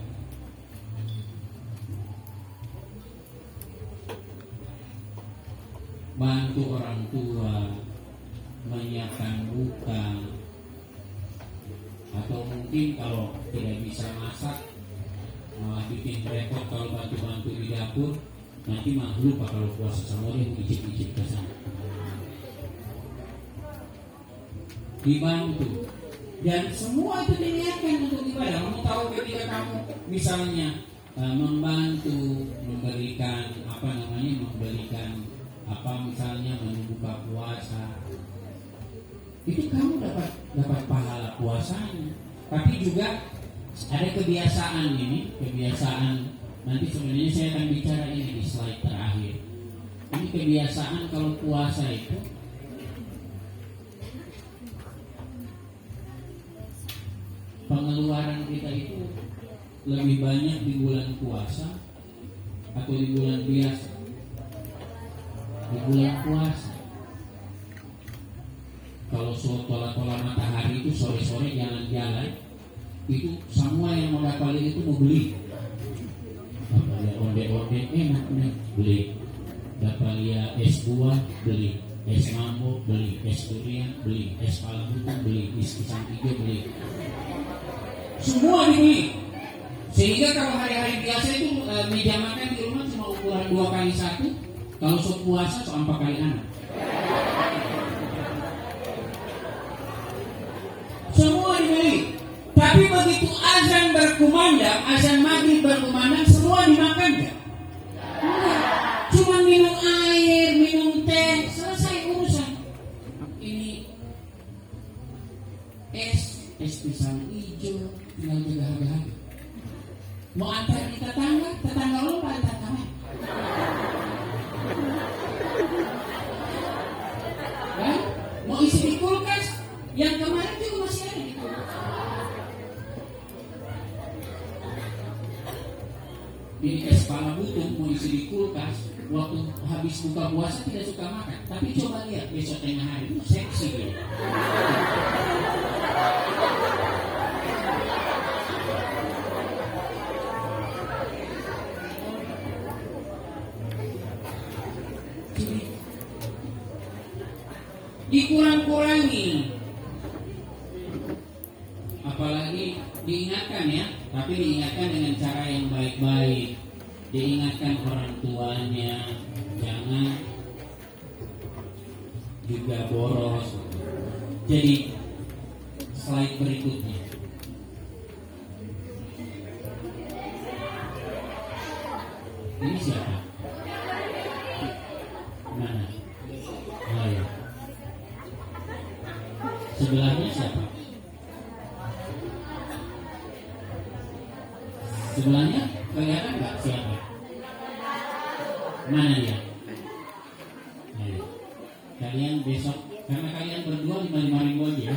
Bantu orang tua, menyiapkan buka, atau mungkin kalau tidak bisa masak, malah bikin repot kalau bantu-bantu di dapur. Nanti malah lupa kalau puasa sama dia icip-icip ke sana. Dibantu, dan semua itu diniatkan untuk ibadah. Kamu tahu ketika kamu misalnya membantu memberikan memberikan misalnya membuka puasa, itu kamu dapat pahala puasanya. Tapi juga ada kebiasaan nanti sebenarnya saya akan bicara ini di slide terakhir. Ini kebiasaan kalau puasa itu pengeluaran kita itu lebih banyak di bulan puasa atau di bulan biasa? Di bulan puasa. Kalau tola matahari itu sore-sore jalan-jalan, itu semua yang mau dapali itu mau beli. Dapalia onde-onde enak nih, beli. Dapalia es buah beli, es mambo beli, es durian beli, es palabutan beli, es pisang hijau beli. Semua dibeli. Sehingga kalau hari-hari biasa itu meja makan di rumah cuma ukuran 2x1. Kalau sok puasa sok 4 kali anak. Semua dibeli. Tapi begitu azan berkumandang, azan maghrib berkumandang, semua dimakan gak? Cuma minum air, minum teh, selesai urusan. Ini es pisang hijau, tinggal jaga harga. Mau antar di tetangga lo antar kami. Mau isi di kulkas, yang kemarin juga masih ada di kulkas. Ini es palabutan mau isi di kulkas, waktu habis buka puasa tidak suka makan. Tapi coba lihat besok tengah hari itu seksi dia. Dikurang-kurangi, apalagi diingatkan ya, tapi diingatkan dengan cara yang baik-baik. Diingatkan orang tuanya, jangan juga boros. Jadi slide berikutnya. Ini siapa? Mana? Ayo. Sebelahnya siapa? Sebelahnya kelihatan nggak siapa? Mana dia? Ayo. Kalian besok, karena kalian berdua 55.000 aja ya?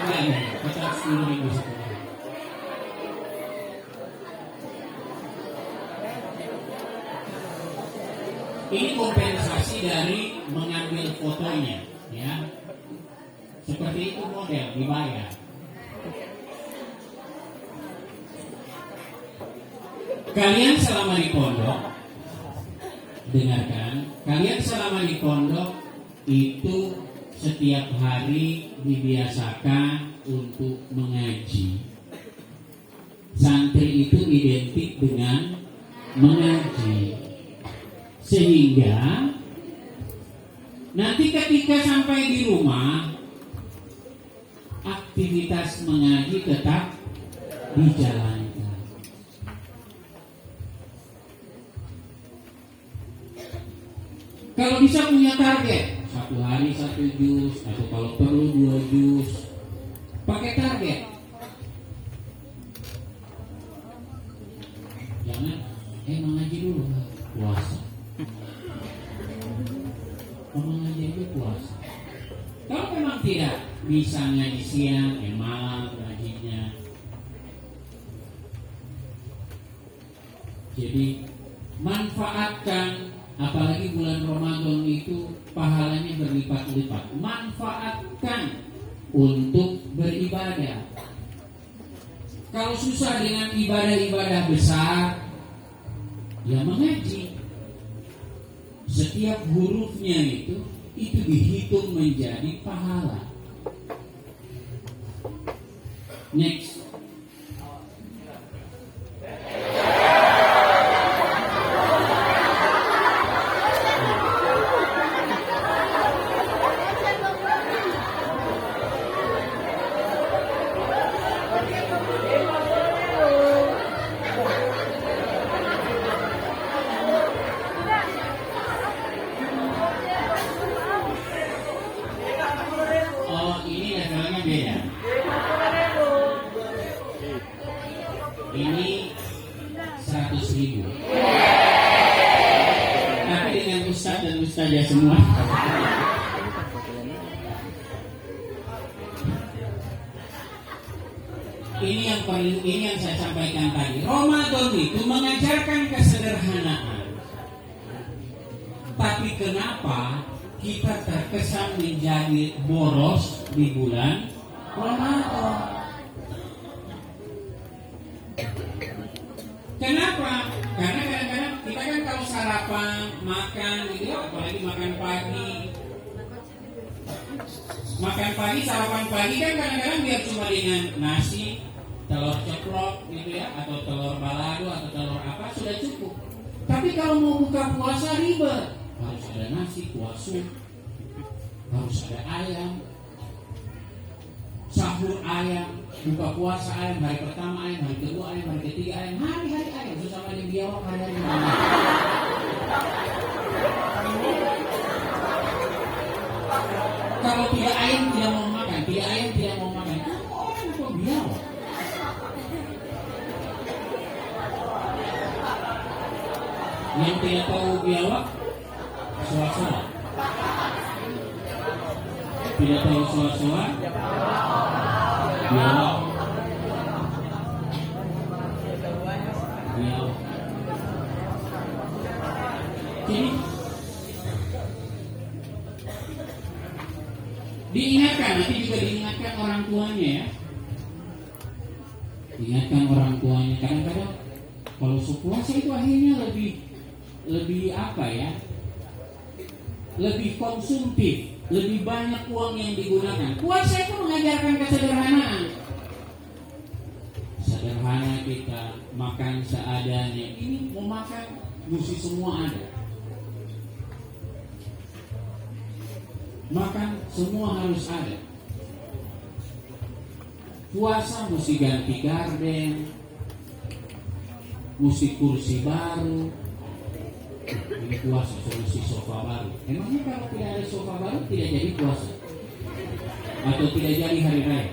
Enggak, kita 10.000 satu hari. Ini kompensasi dari mengambil fotonya, ya. Seperti itu model dibayar. Kalian selama di pondok, dengarkan, kalian selama di pondok itu setiap hari dibiasakan untuk mengaji. Santri itu identik dengan mengaji. Sehingga nanti ketika sampai di rumah, aktivitas mengaji tetap dijalankan. Kalau bisa punya target, satu hari 1 juz, atau kalau perlu 2 juz, pakai target. Jangan, mengaji dulu, puasa. Mengaji itu puasa. Kalau memang tidak bisa ngaji siang, malam ngajinya. Jadi manfaatkan, apalagi bulan Ramadan itu pahalanya berlipat-lipat. Manfaatkan untuk beribadah. Kalau susah dengan ibadah-ibadah besar, ya mengaji. Setiap hurufnya itu dihitung menjadi pahala. Next. Ini 100.000. Tapi dengan ustaz dan ustazah semua. Ini yang saya sampaikan tadi. Ramadan itu mengajarkan kesederhanaan. Tapi kenapa kita terkesan menjadi boros di bulan Ramadan? Kenapa? Karena kadang-kadang kita kan kalau sarapan, makan gitu ya, apalagi makan pagi. Makan pagi, sarapan pagi kan kadang-kadang biar cuma dengan nasi, telur ceplok gitu ya, atau telur balado atau telur apa sudah cukup. Tapi kalau mau buka puasa ribet, harus ada nasi, kuah sup, harus ada ayam, sahur ayam, buka puasa ayam, hari pertama ayam, hari kedua ayam, hari ketiga ayam, hari-hari ayam, susah banyak biawak hari-hari ayam. Kalau tidak ayam tidak mau makan, tidak ayam tidak mau makan. Orang kok biawak? Yang tidak tahu biawak, soa-soa. Tidak tahu soa-soa, biawak. Biawak. Jadi diingatkan, nanti juga diingatkan orang tuanya ya. Diingatkan orang tuanya. Kadang-kadang kalau puasa itu akhirnya lebih apa ya? Lebih konsumtif, lebih banyak uang yang digunakan. Puasa itu mengajarkan kesederhanaan. Sederhana kita makan seadanya. Ini mau makan mesti semua ada. Makan semua harus ada. Puasa mesti ganti gorden, mesti kursi baru. Ini puasa mesti sofa baru. Emangnya kalau tidak ada sofa baru tidak jadi puasa? Atau tidak jadi hari raya?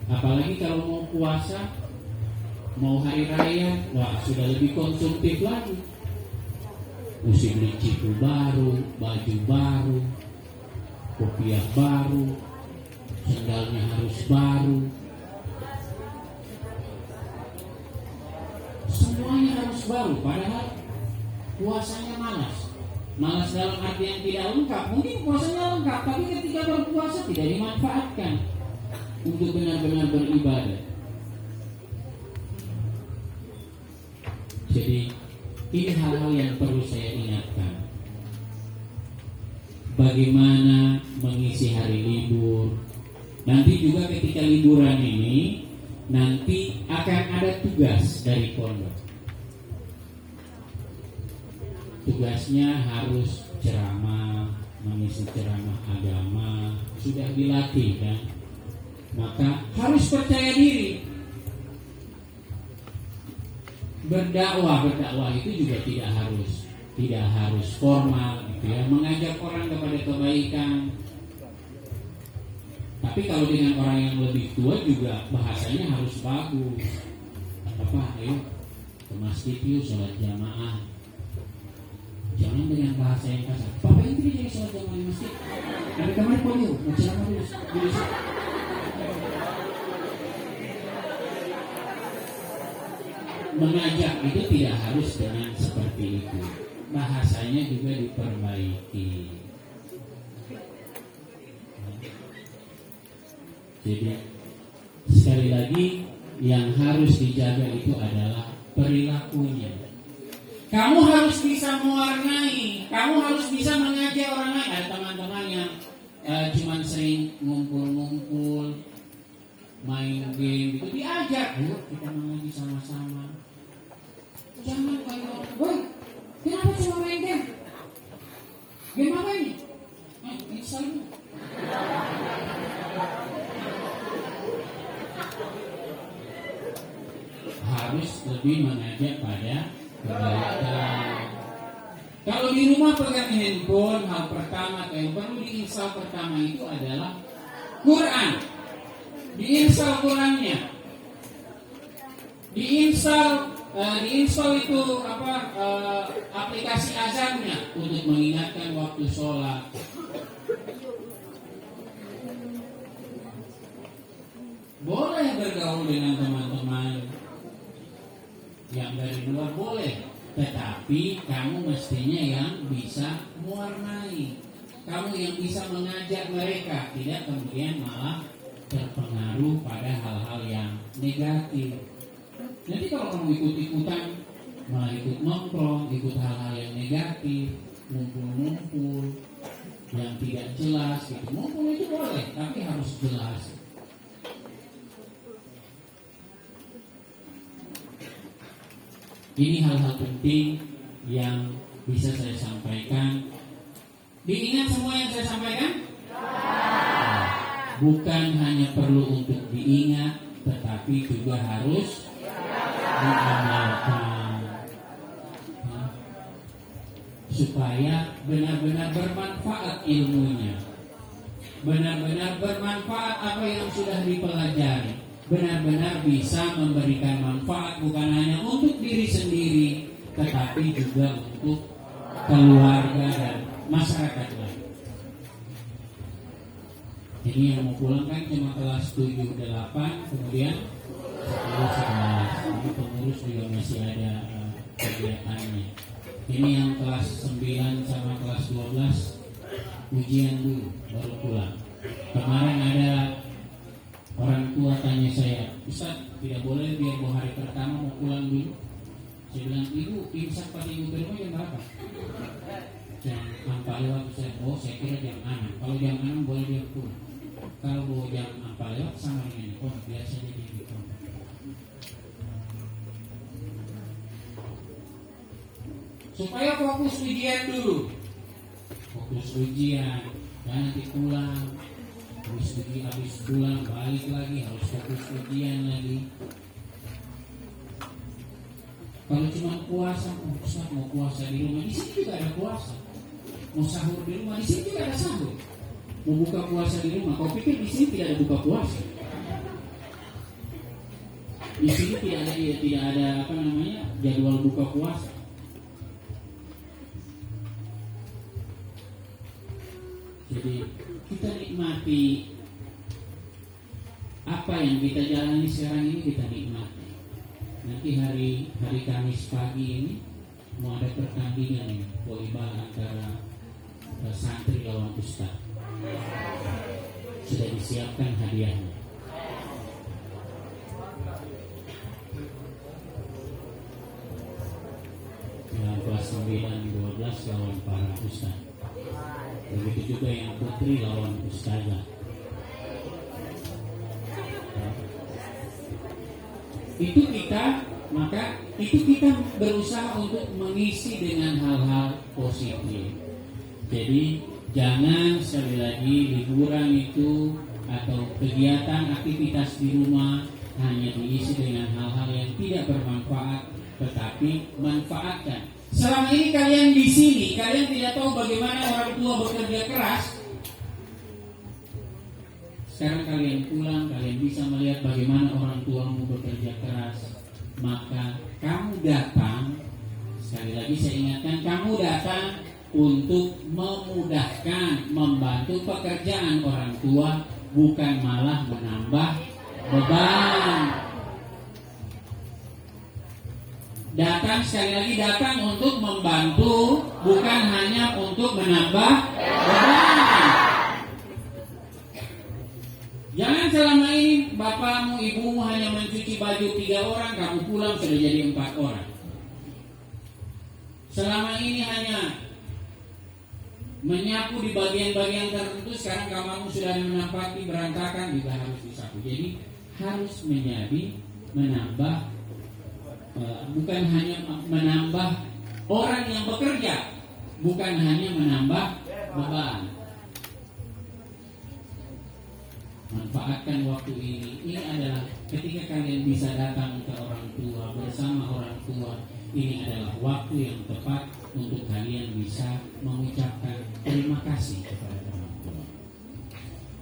Apalagi kalau mau puasa, mau hari raya, wah sudah lebih konsumtif lagi. Mesti beli cipu baru, baju baru, kopiah baru, sendalnya harus baru. Semuanya harus baru, padahal puasanya malas. Malas dalam arti yang tidak lengkap. Mungkin puasanya lengkap, tapi ketika berpuasa tidak dimanfaatkan untuk benar-benar beribadah. Jadi ini hal-hal yang perlu saya ingatkan. Bagaimana mengisi hari libur. Nanti juga ketika liburan ini, nanti akan ada tugas dari pondok. Tugasnya harus ceramah, mengisi ceramah agama. Sudah dilatih kan? Maka harus percaya diri. Berdakwah itu juga tidak harus formal gitu ya, mengajak orang kepada kebaikan. Tapi kalau dengan orang yang lebih tua juga bahasanya harus bagus. Apa, ayo ke masjid yuk sholat jamaah. Jangan dengan bahasa yang kasar. Papa ini jadi sholat jamaah di masjid. Dari kemarin kok yuk, mau ceramah dulu. Mengajak itu tidak harus dengan seperti itu. Bahasanya juga diperbaiki. Jadi sekali lagi yang harus dijaga itu adalah perilakunya. Kamu harus bisa mewarnai, kamu harus bisa mengajak orang lain. Ada teman-teman yang cuma sering ngumpul-ngumpul, main game gitu, diajak, yuk kita mengaji sama-sama. Jangan kayak, boy, kenapa cuma main game? Game apa ini? Install. Harus lebih mengajak pada kebaikan. Kalau di rumah pegang handphone, hal pertama yang perlu diinstal pertama itu adalah Quran, diinstal Qurannya, diinstal itu aplikasi azannya untuk mengingatkan waktu sholat. Boleh bergaul dengan teman-teman yang dari luar, boleh, tetapi kamu mestinya yang bisa mewarnai, kamu yang bisa mengajak mereka, tidak kemudian malah terpengaruh pada hal-hal yang negatif. Nanti kalau kamu ikut-ikutan, malah ikut nongkrong, ikut hal-hal yang negatif, ngumpul-ngumpul yang tidak jelas gitu. Ngumpul itu boleh, tapi harus jelas. Ini hal-hal penting yang bisa saya sampaikan. Diingat semua yang saya sampaikan? Bukan hanya perlu untuk diingat, tetapi juga harus diamalkan, supaya benar-benar bermanfaat ilmunya, benar-benar bermanfaat apa yang sudah dipelajari, benar-benar bisa memberikan manfaat bukan hanya untuk diri sendiri, tetapi juga untuk keluarga dan masyarakat lain. Ini yang mau pulang kan cuma kelas 7, 8, kemudian 10, 11. Ini pengurus juga masih ada kegiatannya. Ini yang kelas 9 sama kelas 12 ujian dulu, baru pulang. Kemarin ada orang tua tanya saya, Ustaz, tidak boleh biar mau hari pertama mau pulang dulu? Saya bilang, Ibu, imsak pada Ibu ke rumah jam berapa? Jam 4 lewat. Saya kira jam 6. Kalau jam 6 boleh dia pulang. Kalau mau jam 4 lewat sama dengan biasa jadi gitu. Supaya fokus ujian dulu. Fokus ujian, dan nanti pulang. Habis pulang balik lagi harus fokus ujian lagi. Kalau cuma puasa, Ustaz mau puasa di rumah, di sini juga ada puasa. Mau sahur di rumah, di sini juga ada sahur. Mau buka puasa di rumah, kau pikir di sini tidak ada buka puasa? Di sini tidak ada jadwal buka puasa. Jadi kita nikmati apa yang kita jalani sekarang ini, kita nikmati. Nanti hari Kamis pagi ini mau ada pertandingan ini, volleyball antara santri lawan ustaz. Sudah disiapkan hadiahnya. Yang kelas 9, 12 lawan para ustaz. Begitu juga yang putri lawan ustazah. Itu kita berusaha untuk mengisi dengan hal-hal positif. Jadi jangan sekali lagi liburan itu atau kegiatan aktivitas di rumah hanya diisi dengan hal-hal yang tidak bermanfaat, tetapi manfaatkan. Selama ini kalian di sini, kalian tidak tahu bagaimana orang tua bekerja keras. Sekarang kalian pulang, kalian bisa melihat bagaimana orang tuamu bekerja keras. Maka kamu datang, sekali lagi saya ingatkan, kamu datang untuk memudahkan, membantu pekerjaan orang tua, bukan malah menambah beban. Datang, sekali lagi datang untuk membantu, bukan hanya untuk menambah beban. Jangan selama ini bapakmu, ibumu hanya mencuci baju 3 orang, kamu pulang sudah jadi 4 orang. Selama ini hanya menyapu di bagian-bagian tertentu, sekarang kamarmu sudah menempati berantakan, juga harus disapu. Jadi harus menjadi menambah, bukan hanya menambah orang yang bekerja, bukan hanya menambah beban. Manfaatkan waktu ini. Ini adalah ketika kalian bisa datang ke orang tua, bersama orang tua. Ini adalah waktu yang tepat untuk kalian bisa mengucapkan terima kasih kepada orang tua.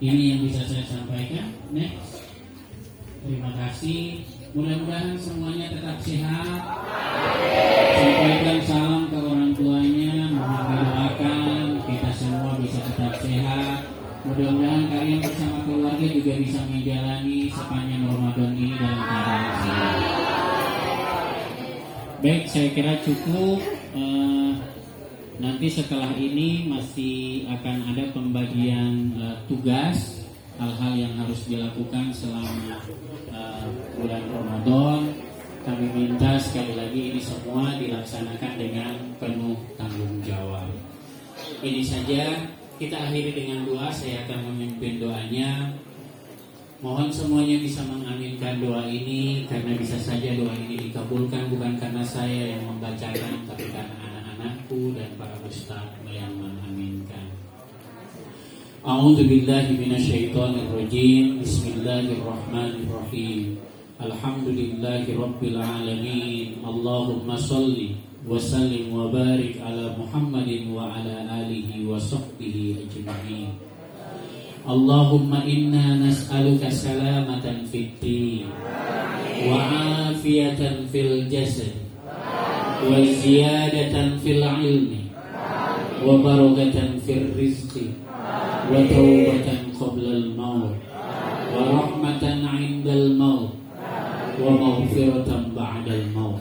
Ini yang bisa saya sampaikan. Next. Terima kasih. Mudah-mudahan semuanya tetap sehat. Sampaikan salam ke orang tuanya. Mohon didoakan kita semua bisa tetap sehat. Mudah-mudahan kalian bersama keluarga juga bisa menjalani sepanjang Ramadan ini dalam keadaan sehat. Baik, saya kira cukup. Nanti setelah ini masih akan ada pembagian tugas, hal-hal yang harus dilakukan selama bulan Ramadan. Kami minta sekali lagi ini semua dilaksanakan dengan penuh tanggung jawab. Ini saja, kita akhiri dengan doa. Saya akan memimpin doanya. Mohon semuanya bisa mengaminkan doa ini, karena bisa saja doa ini dikabulkan bukan karena saya yang membacakan, tapi karena anak-anakku dan para ustaz yang mengaminkan. A'udzu billahi minasyaitonir rajim. Bismillahirrahmanirrahim. Alhamdulillahi rabbil alamin. Allahumma shalli wa sallim wa barik ala Muhammadin wa ala alihi wa sahbihi ajma'in. Allahumma inna nas'aluka salamatan fid din wa afiyatan fil jasad wa ziyadatan fil ilmi wa barakatan fil rizqi wa tawbatan qabla al maut wa rahmatan 'inda al maut wa maghfiratan ba'da al maut.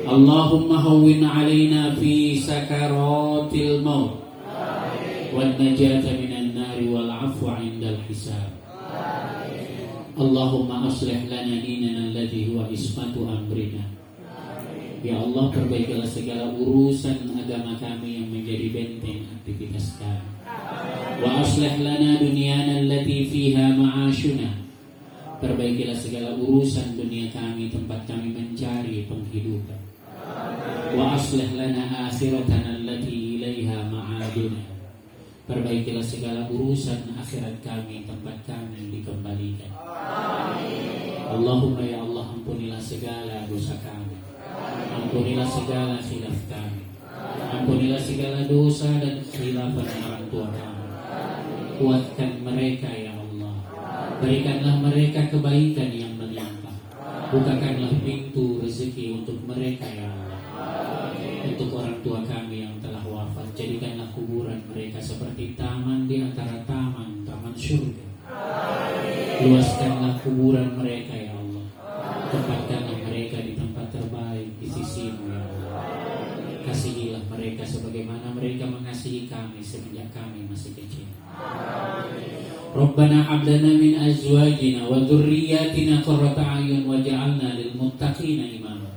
Allahumma hawwin 'alaina fi sakaratil maut wan najata minan nari wal 'afwa 'indal hisab. Allahumma aslih lana dinana alladhi huwa ismatu amrina. Ya Allah, perbaikilah segala urusan agama kami yang menjadi benteng aktivitas kami. Wa aslih lana dunyana allati fiha ma'ashuna. Perbaikilah segala urusan dunia kami, tempat kami mencari penghidupan. Wa aslih lana akhiratana allati ilaiha ma'aduna. Perbaikilah segala urusan akhirat kami, tempat kami dikembalikan. Allahumma ya Allah, ampunilah segala dosa kami, ampunilah segala khilaf kami, ampunilah segala dosa dan khilafan orang tua kami. Kuatkan mereka ya Allah, berikanlah mereka kebaikan yang melimpah, bukakanlah pintu rezeki untuk mereka ya Allah. Untuk orang tua kami yang telah wafat, jadikanlah kuburan mereka seperti taman di antara taman surga. Luaskanlah kuburan mereka ya Allah, tempatkanlah mereka di tempat terbaik di sisi-Mu ya Allah. Kasihilah mereka sebagaimana mereka mengasihi kami semenjak kami masih kecil. Rabbana hab lana min azwajina wa dzurriyyatina qurrata a'yun waj'alna lil muttaqina imama.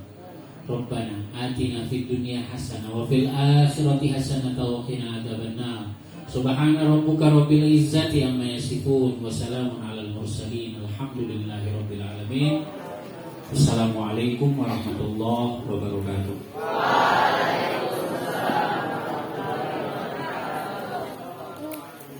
Rabbana atina fid dunya hasanah wa fil akhirati hasanah wa qina adzabannar. Subhana rabbuka rabbil izzati amma yasifun wa salamun alal mursalin. Alhamdulillahi rabbil alamin. Assalamualaikum warahmatullahi wabarakatuh.